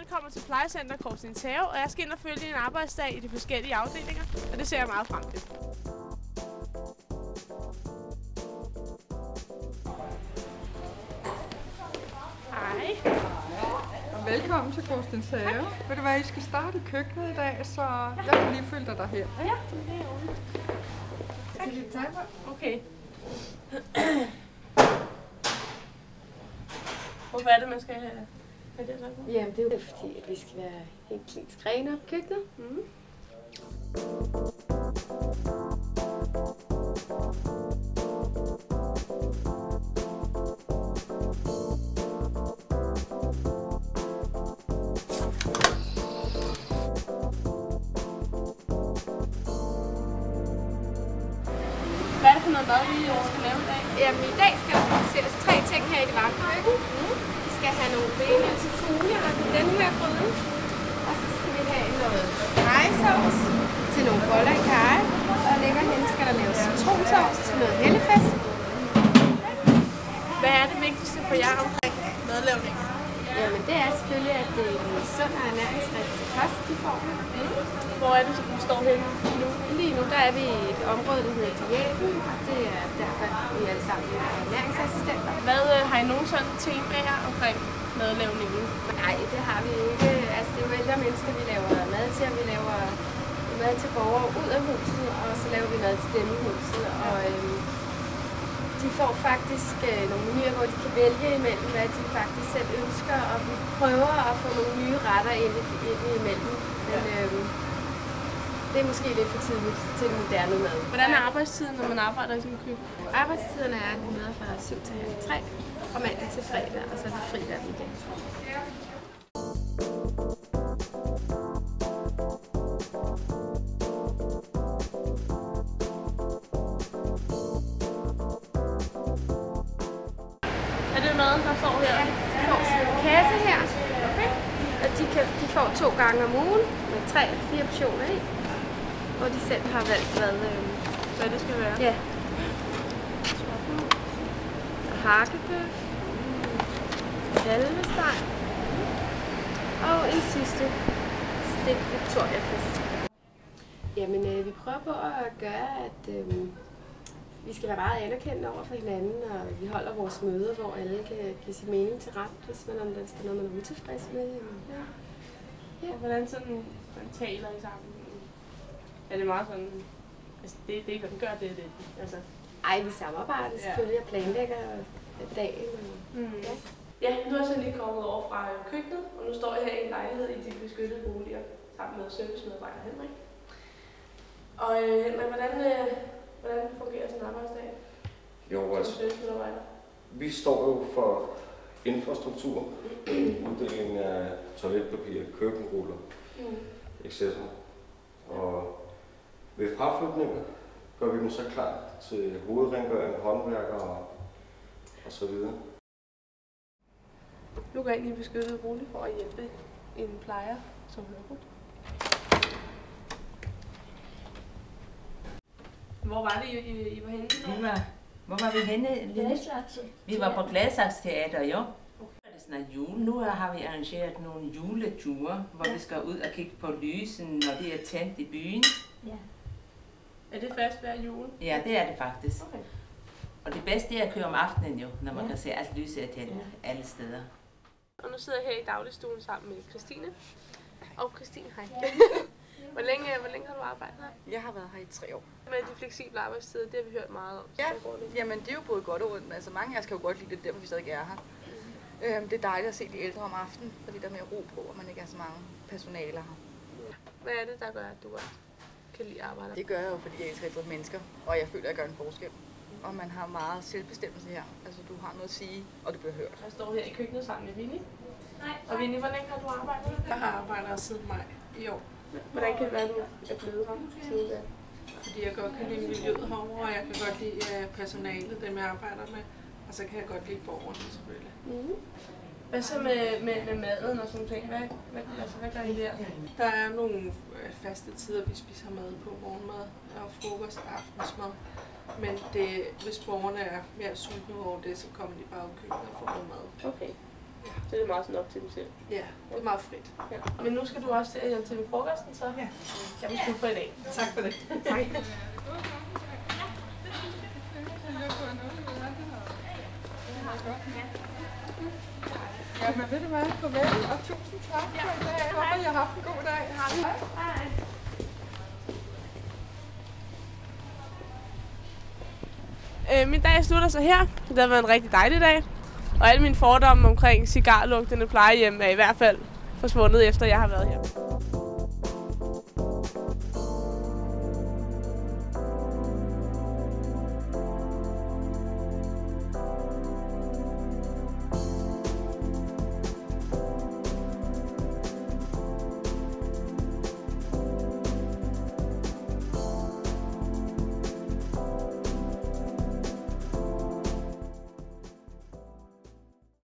han kommer til plejecenter Korsnings Have, og jeg skal ind og følge en arbejdsdag i de forskellige afdelinger, og det ser jeg meget frem til. Hej. Og velkommen til Korsnings Have. Ved du hvad, I skal starte i køkkenet i dag, så jeg vil lige følge dig her. Ja, det er ordentligt. Skal vi tage på? Okay. Hvorfor er det, man skal have det der på? Jamen, det er jo fordi, at vi skal være helt klart rene op i køkkenet. Hvad er det for noget mad, vi skal lave i dag? Jamen, i dag skal der produceres 3 ting her i det varme køkken. Vi skal have nogle ben til fugle og den her gryde. Og så skal vi have noget rejesauce til nogle boller i karry. Og længere hen skal der laves citrontors til noget hellefest. Hvad er det vigtigste for jer omkring madlavning? Jamen, det er selvfølgelig, at det er en sund og ernæringsrigtig kost, de får. Hvor er det, så vi står henne nu? Lige nu der er vi i et område, der hedder Diæten, og det er derfor, vi alle sammen er ernæringsassistenter. Hvad har I nogen sådan temaer omkring madlavningen? Nej, det har vi ikke. Altså, det er jo ældre mennesker, vi laver mad til, og vi laver mad til borgere ud af huset, og så laver vi mad til dem i huset. Og de får faktisk nogle menuer, hvor de kan vælge imellem, hvad de faktisk selv ønsker, og vi prøver at få nogle nye retter ind imellem. Men det er måske lidt for tidligt til den moderne mad. Hvordan er arbejdstiden, når man arbejder i sådan en køkken? Arbejdstiden er, at vi møder fra 7 til 3, fra mandag til fredag, og så er det fri hver weekend. Er det maden, der står her? De får sådan en kasse her, og de får 2 gange om ugen med 3-4 portioner i, hvor de selv har valgt, Hvad det skal være? Ja. Hakkebøf, kalvesteg og en sidste stegt Victoria-fest. Jamen, vi prøver på at gøre, at vi skal være meget anerkendende over for hinanden, og vi holder vores møder, hvor alle kan give sin mening til ret, hvis der er noget, man er utilfreds med. Ja. Hvordan sådan man taler I sammen? Er det meget sådan, altså det kan gøre det? Altså. Ej, vi samarbejder selvfølgelig og planlægger dagen. Ja, nu er jeg så lige kommet over fra køkkenet, og nu står jeg her i en lejlighed i de beskyttede boliger sammen med servicemedarbejder Henrik. Og Henrik, hvordan fungerer sådan en arbejdsdag? Jo, altså, som servicemedarbejder? vi står jo for infrastruktur, uddeling af toiletpapir, køkkenruller, etc. Og ved fraflytninger gør vi dem så klar til hovedrengøring, håndværkere og så videre. Nu går jeg ind i en beskyttet bolig for at hjælpe en plejer, som hører på. Hvor var det, I var henne? Hvor var vi henne? Vi var på Gladsaxe Teater, jo. Det er snart jul. Nu har vi arrangeret nogle juleture, hvor vi skal ud og kigge på lysen, når det er tændt i byen. Ja. Er det fast hver jul? Ja, det er det faktisk. Okay. Og det bedste er at køre om aftenen jo, når man kan se, at lyset er tændt alle steder. Og nu sidder jeg her i dagligstuen sammen med Christine. Og Christine, hej. Hvor længe har du arbejdet her? Jeg har været her i 3 år. Med de fleksible arbejdstider, det har vi hørt meget om. Ja, jamen det er jo både godt og ondt. Altså mange af jer skal jo godt lide det, derfor vi stadig er her. Det er dejligt at se de ældre om aftenen, fordi der er mere ro på, og man ikke er så mange personaler her. Hvad er det, der gør, at du godt kan lide at arbejde? Det gør jeg jo, fordi jeg elsker ældre mennesker, og jeg føler, at jeg gør en forskel. Og man har meget selvbestemmelse her. Altså du har noget at sige, og du bliver hørt. Jeg står her i køkkenet sammen med Vinnie. Og Vinnie, hvor længe har du arbejdet? Jeg har arbejdet siden maj i år. Hvordan kan det være, at du er blevet her siden da? Fordi jeg godt kan lide miljøet herovre, og jeg kan godt lide personalet, dem jeg arbejder med. Og så kan jeg godt lide borgerne selvfølgelig. Hvad så med maden og sådan ting? Hvad gør I der? Der er nogle faste tider, vi spiser mad på, morgenmad og frokost og aftensmad. Men hvis borgerne er mere sultne over det, så kommer de bare ud i køkkenet og får noget mad. Okay. Ja. Så det er meget sådan op til dem selv. Ja, det er meget frit. Ja. Men nu skal du også til at hjælpe til med frokosten, så Ja. kan vi slutte for i dag. Tak for det. Tak. Ja, men ved du hvad? Farvel og tusind tak for i dag. Jeg håber, I har haft en god dag. Hej. Min dag slutter så her. Det har været en rigtig dejlig dag. Og alle mine fordomme omkring cigarlugtende plejehjem er i hvert fald forsvundet, efter jeg har været her.